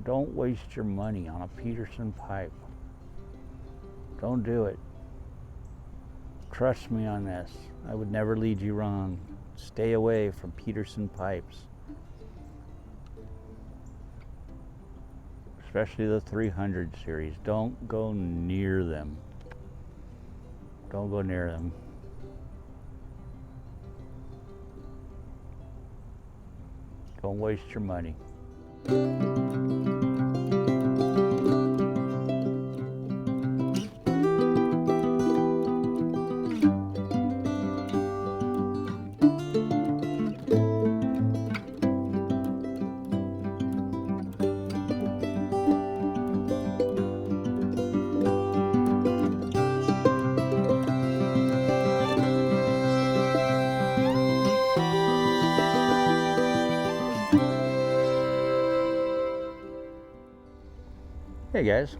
Don't waste your money on a Peterson pipe. Don't do it. Trust me on this. I would never lead you wrong. Stay away from Peterson pipes. Especially the 300 series. Don't go near them. Don't go near them. Don't waste your money. Hey guys,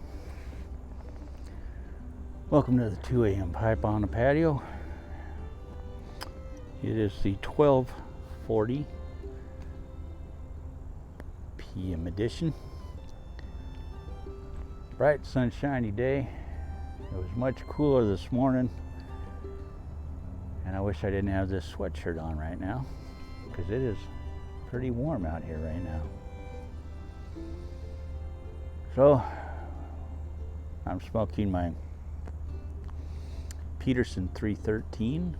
welcome to the 2 a.m. pipe on the patio. It is the 12:40 p.m. edition. Bright sunshiny day. It was much cooler this morning, and I wish I didn't have this sweatshirt on right now because it is pretty warm out here right now. So I'm smoking my Peterson 313.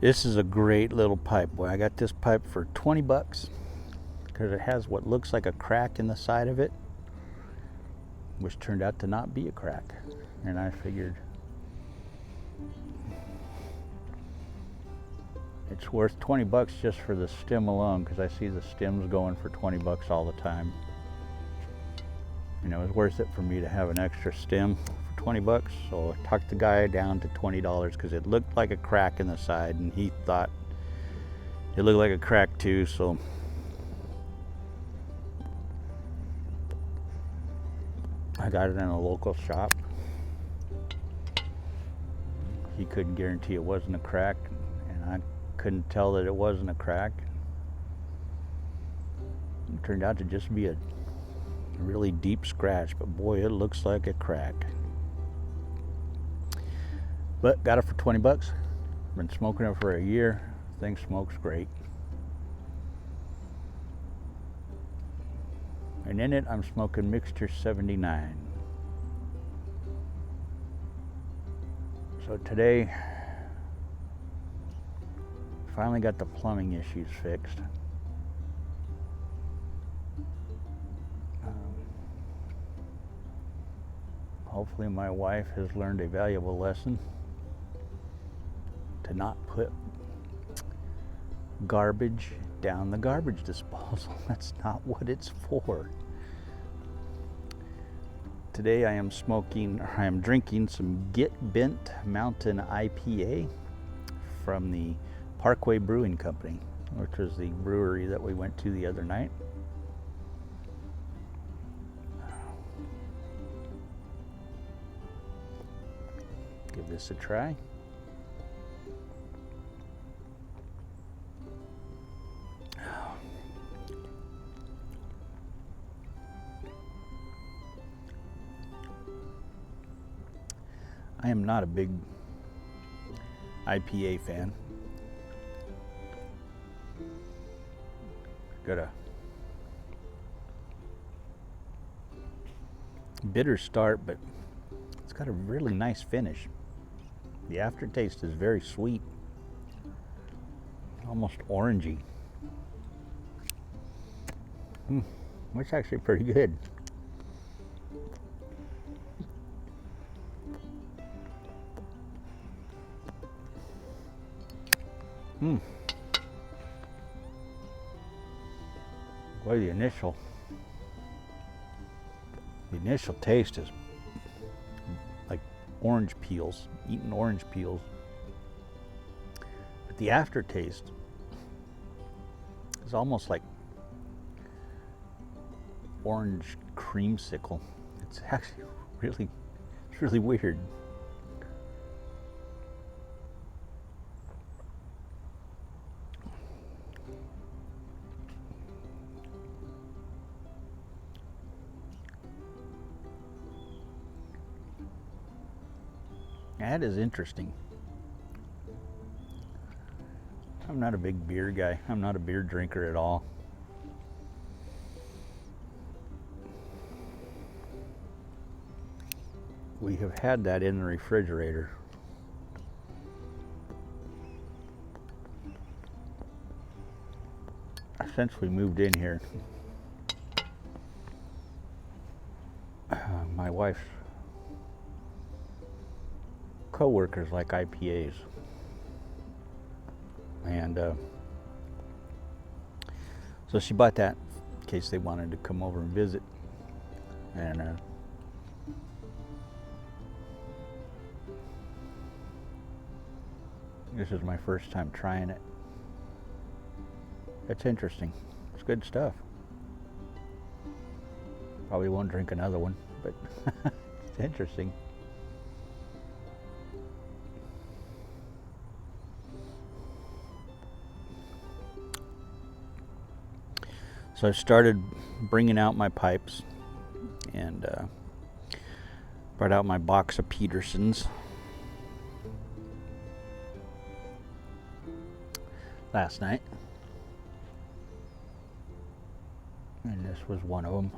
This is a great little pipe. Boy, I got this pipe for 20 bucks because it has what looks like a crack in the side of it, which turned out to not be a crack. And I figured it's worth 20 bucks just for the stem alone, because I see the stems going for 20 bucks all the time. And it was worth it for me to have an extra stem for 20 bucks. So I talked the guy down to $20 because it looked like a crack in the side, and he thought it looked like a crack too. So I got it in a local shop. He couldn't guarantee it wasn't a crack, and I couldn't tell that it wasn't a crack. It turned out to just be a really deep scratch, but boy, it looks like a crack. But got it for 20 bucks. Been smoking it for a year. Thing smokes great. And in it, I'm smoking Mixture 79. So today, finally got the plumbing issues fixed. Hopefully my wife has learned a valuable lesson to not put garbage down the garbage disposal. That's not what it's for. Today I am drinking some Get Bent Mountain IPA from the Parkway Brewing Company, which was the brewery that we went to the other night. Give this a try. I am not a big IPA fan. Got a bitter start, but it's got a really nice finish. The aftertaste is very sweet, almost orangey. It's actually pretty good. Boy, the initial taste is like orange peels, eating orange peels. But the aftertaste is almost like orange creamsicle. It's actually really weird. That is interesting. I'm not a big beer guy. I'm not a beer drinker at all. We have had that in the refrigerator. Since we moved in here. My wife's co-workers like IPAs. And so she bought that in case they wanted to come over and visit. And this is my first time trying it. It's interesting. It's good stuff. Probably won't drink another one, but it's interesting. So I started bringing out my pipes and brought out my box of Petersons. Last night. And this was one of them.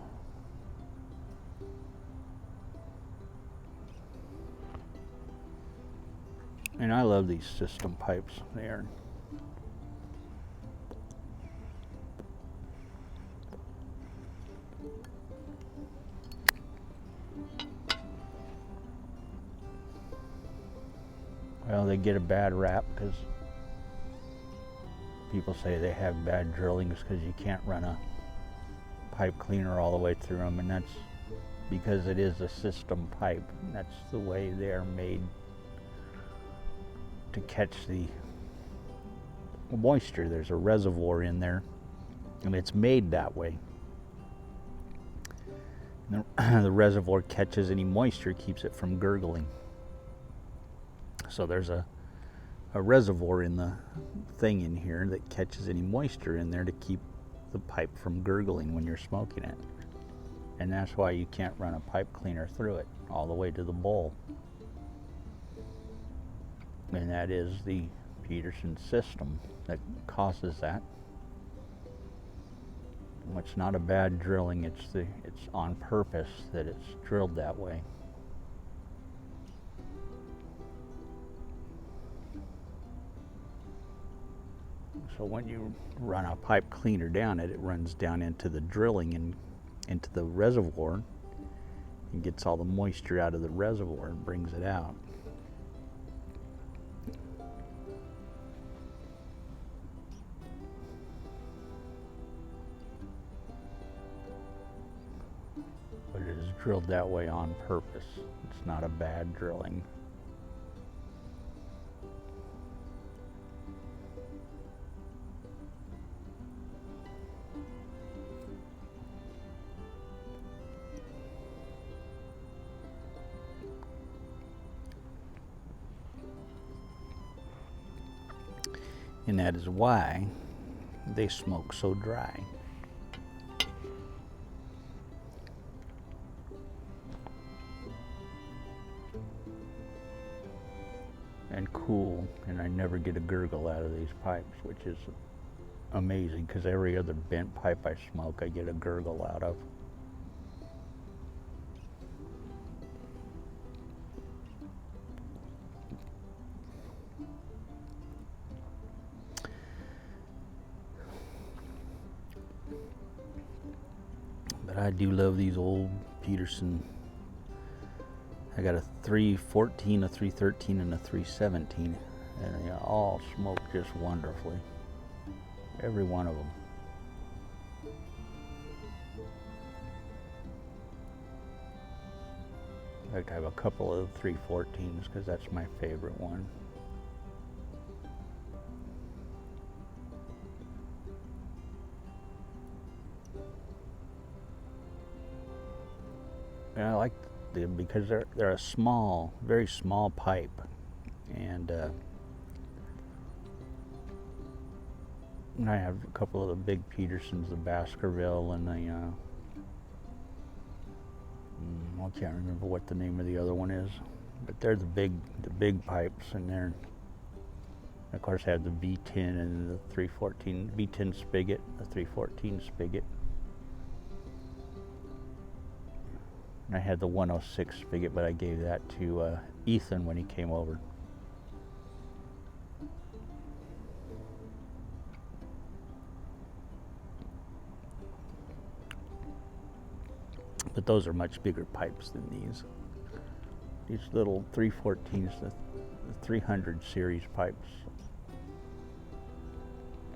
And I love these system pipes. They are well, they get a bad rap because people say they have bad drillings because you can't run a pipe cleaner all the way through them, and that's because it is a system pipe. That's the way they're made to catch the moisture. There's a reservoir in there, and it's made that way. The reservoir catches any moisture, keeps it from gurgling. So there's a reservoir in the thing in here that catches any moisture in there to keep the pipe from gurgling when you're smoking it. And that's why you can't run a pipe cleaner through it all the way to the bowl. And that is the Peterson system that causes that. It's not a bad drilling, it's on purpose that it's drilled that way. So when you run a pipe cleaner down it, it runs down into the drilling and into the reservoir and gets all the moisture out of the reservoir and brings it out. But it is drilled that way on purpose. It's not a bad drilling. And that is why they smoke so dry. And cool, and I never get a gurgle out of these pipes, which is amazing because every other bent pipe I smoke I get a gurgle out of. But I do love these old Peterson. I got a 314, a 313, and a 317, and they all smoke just wonderfully. Every one of them. In fact, I have a couple of 314s because that's my favorite one. And I like them because they're a small, very small pipe, and I have a couple of the big Petersons, the Baskerville and the I can't remember what the name of the other one is. But they're the big pipes, and they're, of course, have the V10 and the 314 V10 spigot, the 314 spigot. And I had the 106 spigot, but I gave that to Ethan when he came over. But those are much bigger pipes than these. These little 314s, the 300 series pipes,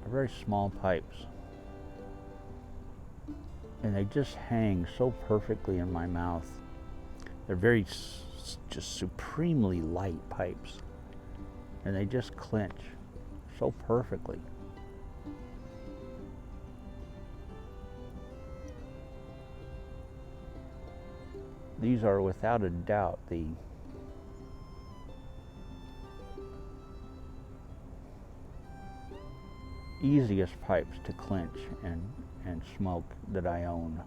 are very small pipes. And they just hang so perfectly in my mouth. They're very just supremely light pipes. And they just clench so perfectly. These are without a doubt the easiest pipes to clench and smoke that I own.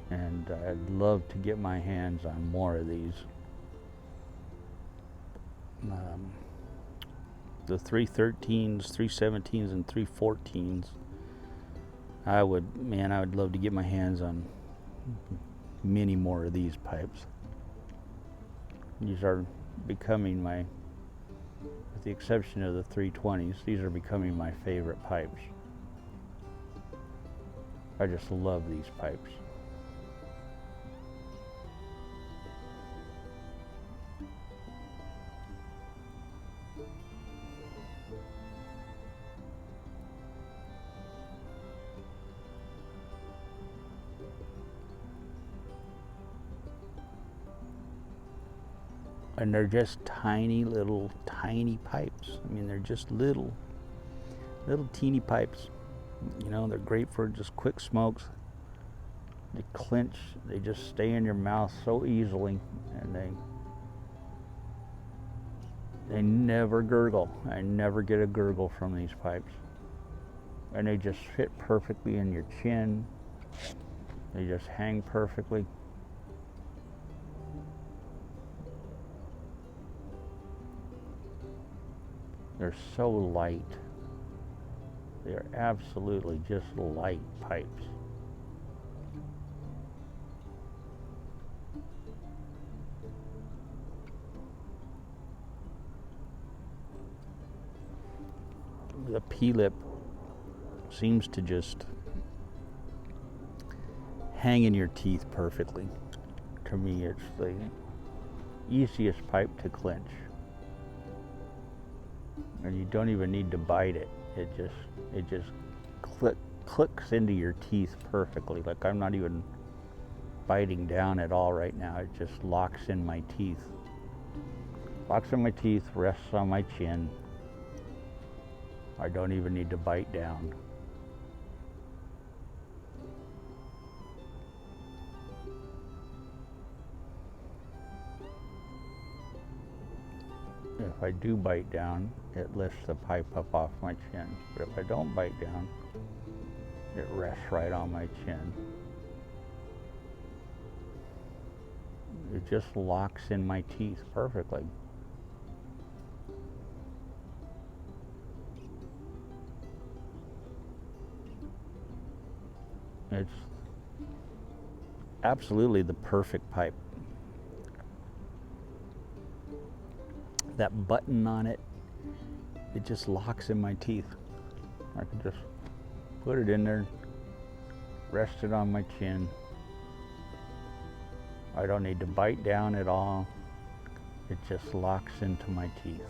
And I'd love to get my hands on more of these. The 313s, 317s, and 314s. I would love to get my hands on many more of these pipes. These are becoming with the exception of the 320s, these are becoming my favorite pipes. I just love these pipes. And they're just tiny pipes. I mean, they're just little teeny pipes. You know, they're great for just quick smokes. They clench, they just stay in your mouth so easily, and they never gurgle. I never get a gurgle from these pipes. And they just fit perfectly in your chin. They just hang perfectly. They're so light. They are absolutely just light pipes. The P-lip seems to just hang in your teeth perfectly. To me, it's the easiest pipe to clench. And you don't even need to bite it. It just clicks into your teeth perfectly. Like I'm not even biting down at all right now. It just locks in my teeth. Locks in my teeth, rests on my chin. I don't even need to bite down. If I do bite down, it lifts the pipe up off my chin. But if I don't bite down, it rests right on my chin. It just locks in my teeth perfectly. It's absolutely the perfect pipe. That button on it, it just locks in my teeth. I can just put it in there, rest it on my chin. I don't need to bite down at all. It just locks into my teeth.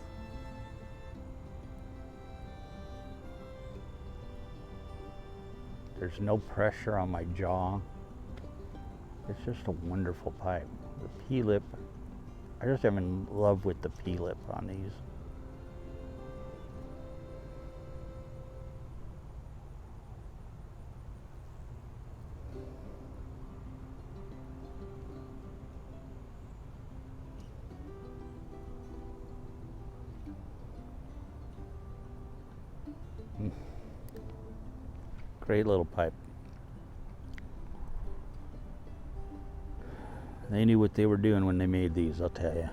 There's no pressure on my jaw. It's just a wonderful pipe. The P-lip, I just am in love with the P-lip on these. Great little pipe. They knew what they were doing when they made these, I'll tell you.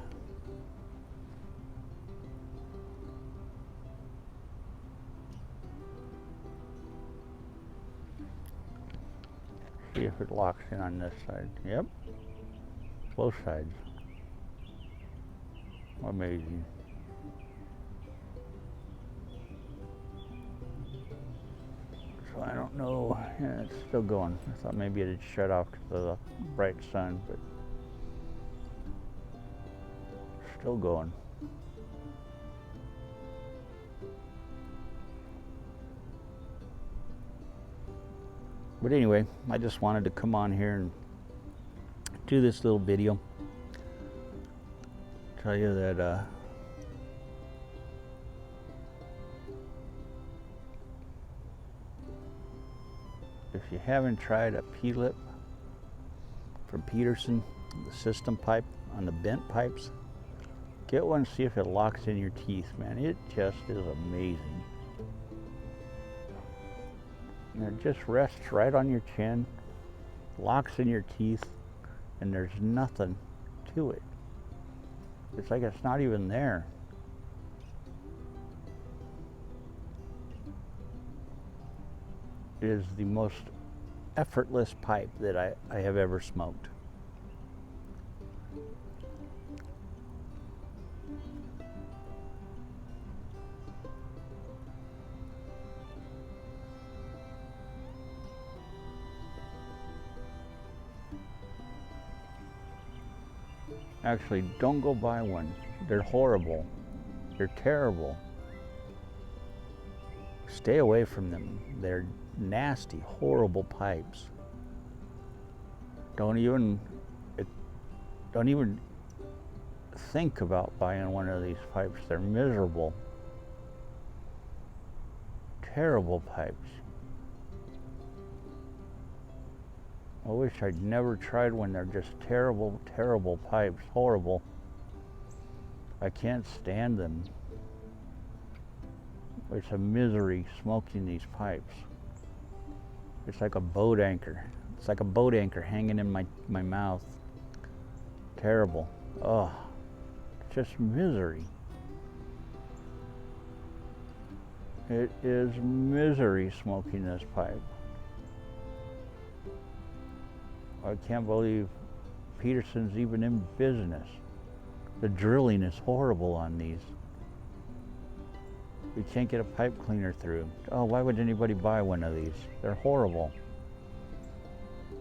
See if it locks in on this side. Yep. Both sides. Amazing. So I don't know. Yeah, it's still going. I thought maybe it had shut off because of the bright sun, but still going. But anyway, I just wanted to come on here and do this little video. Tell you that if you haven't tried a P-lip from Peterson, the system pipe on the bent pipes, get one, see if it locks in your teeth, man. It just is amazing. And it just rests right on your chin, locks in your teeth, and there's nothing to it. It's like it's not even there. It is the most effortless pipe that I have ever smoked. Actually, don't go buy one. They're horrible. They're terrible. Stay away from them. They're nasty, horrible pipes. Don't even think about buying one of these pipes. They're miserable. Terrible pipes. I wish I'd never tried one. They're just terrible, terrible pipes. Horrible. I can't stand them. It's a misery smoking these pipes. It's like a boat anchor. It's like a boat anchor hanging in my mouth. Terrible. Oh, just misery. It is misery smoking this pipe. I can't believe Peterson's even in business. The drilling is horrible on these. You can't get a pipe cleaner through. Oh, why would anybody buy one of these? They're horrible.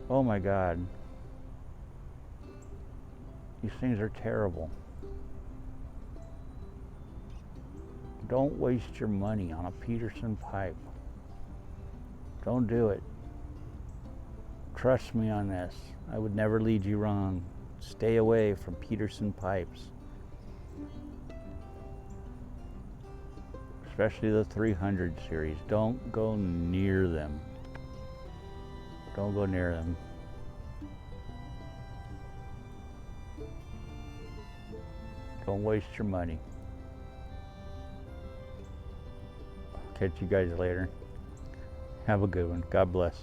Oh my God. These things are terrible. Don't waste your money on a Peterson pipe. Don't do it. Trust me on this. I would never lead you wrong. Stay away from Peterson pipes. Especially the 300 series. Don't go near them. Don't go near them. Don't waste your money. Catch you guys later. Have a good one. God bless.